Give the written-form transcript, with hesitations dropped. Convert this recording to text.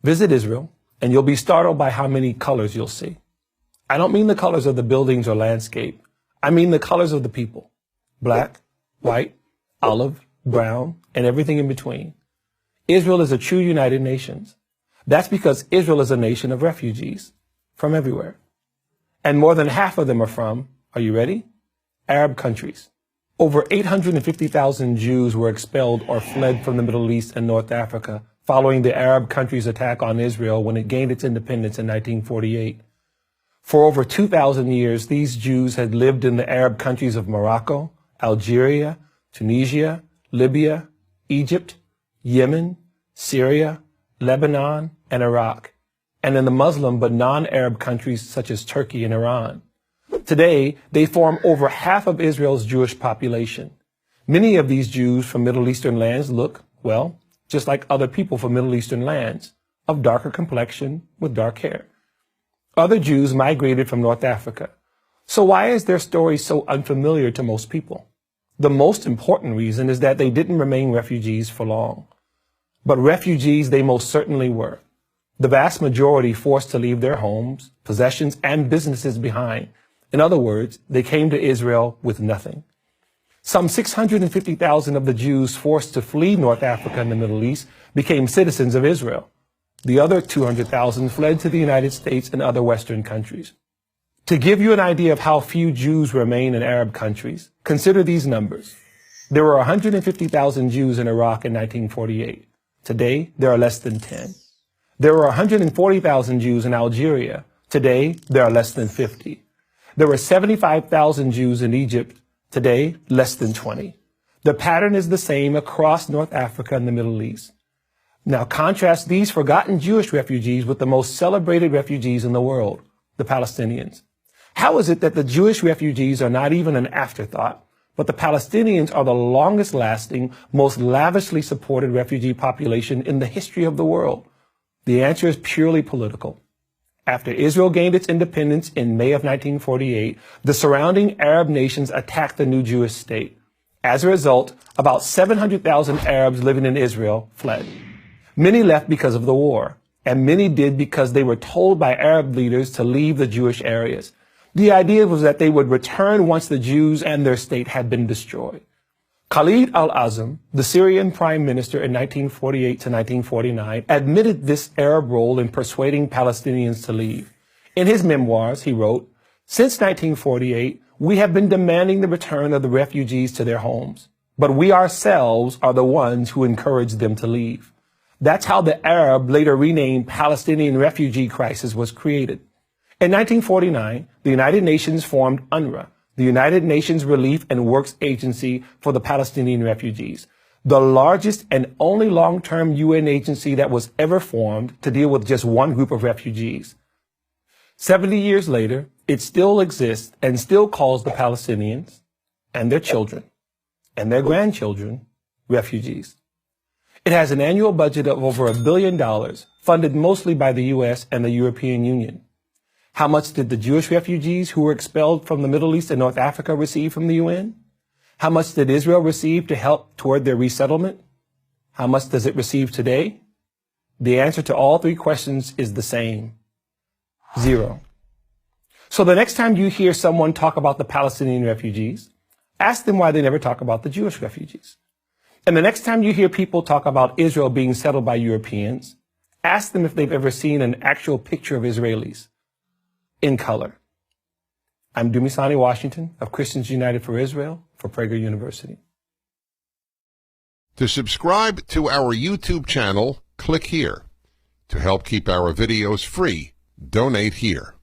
Visit Israel, and you'll be startled by how many colors you'll see. I don't mean the colors of the buildings or landscape. I mean the colors of the people. Black, white, olive, brown, and everything in between. Israel is a true United Nations. That's because Israel is a nation of refugees from everywhere. And more than half of them are from, are you ready? Arab countries. Over 850,000 Jews were expelled or fled from the Middle East and North Africa following the Arab countries' attack on Israel when it gained its independence in 1948. For over 2,000 years, these Jews had lived in the Arab countries of Morocco, Algeria, Tunisia, Libya, Egypt, Yemen, Syria, Lebanon, and Iraq, and in the Muslim but non-Arab countries such as Turkey and Iran. Today, they form over half of Israel's Jewish population. Many of these Jews from Middle Eastern lands look, well, just like other people from Middle Eastern lands, of darker complexion with dark hair. Other Jews migrated from North Africa. So why is their story so unfamiliar to most people? The most important reason is that they didn't remain refugees for long. But refugees they most certainly were. The vast majority forced to leave their homes, possessions, and businesses behind. In other words, they came to Israel with nothing. Some 650,000 of the Jews forced to flee North Africa and the Middle East became citizens of Israel. The other 200,000 fled to the United States and other Western countries. To give you an idea of how few Jews remain in Arab countries, consider these numbers. There were 150,000 Jews in Iraq in 1948. Today, there are less than 10. There were 140,000 Jews in Algeria. Today, there are less than 50. There were 75,000 Jews in Egypt. Today, less than 20. The pattern is the same across North Africa and the Middle East. Now contrast these forgotten Jewish refugees with the most celebrated refugees in the world, the Palestinians. How is it that the Jewish refugees are not even an afterthought, but the Palestinians are the longest lasting, most lavishly supported refugee population in the history of the world? The answer is purely political. After Israel gained its independence in May of 1948, the surrounding Arab nations attacked the new Jewish state. As a result, about 700,000 Arabs living in Israel fled. Many left because of the war, and many did because they were told by Arab leaders to leave the Jewish areas. The idea was that they would return once the Jews and their state had been destroyed. Khalid al-Azam, the Syrian prime minister in 1948 to 1949, admitted this Arab role in persuading Palestinians to leave. In his memoirs, he wrote, "Since 1948, we have been demanding the return of the refugees to their homes, but we ourselves are the ones who encouraged them to leave." That's how the Arab, later renamed Palestinian refugee crisis was created. In 1949, the United Nations formed UNRWA, the United Nations Relief and Works Agency for the Palestinian refugees, the largest and only long-term UN agency that was ever formed to deal with just one group of refugees. 70 years later, it still exists and still calls the Palestinians and their children and their grandchildren refugees. It has an annual budget of over $1 billion, funded mostly by the U.S. and the European Union. How much did the Jewish refugees who were expelled from the Middle East and North Africa receive from the UN? How much did Israel receive to help toward their resettlement? How much does it receive today? The answer to all three questions is the same: zero. So the next time you hear someone talk about the Palestinian refugees, ask them why they never talk about the Jewish refugees. And the next time you hear people talk about Israel being settled by Europeans, ask them if they've ever seen an actual picture of Israelis in color. I'm Dumisani Washington of Christians United for Israel for Prager University. To subscribe to our YouTube channel, click here. To help keep our videos free, donate here.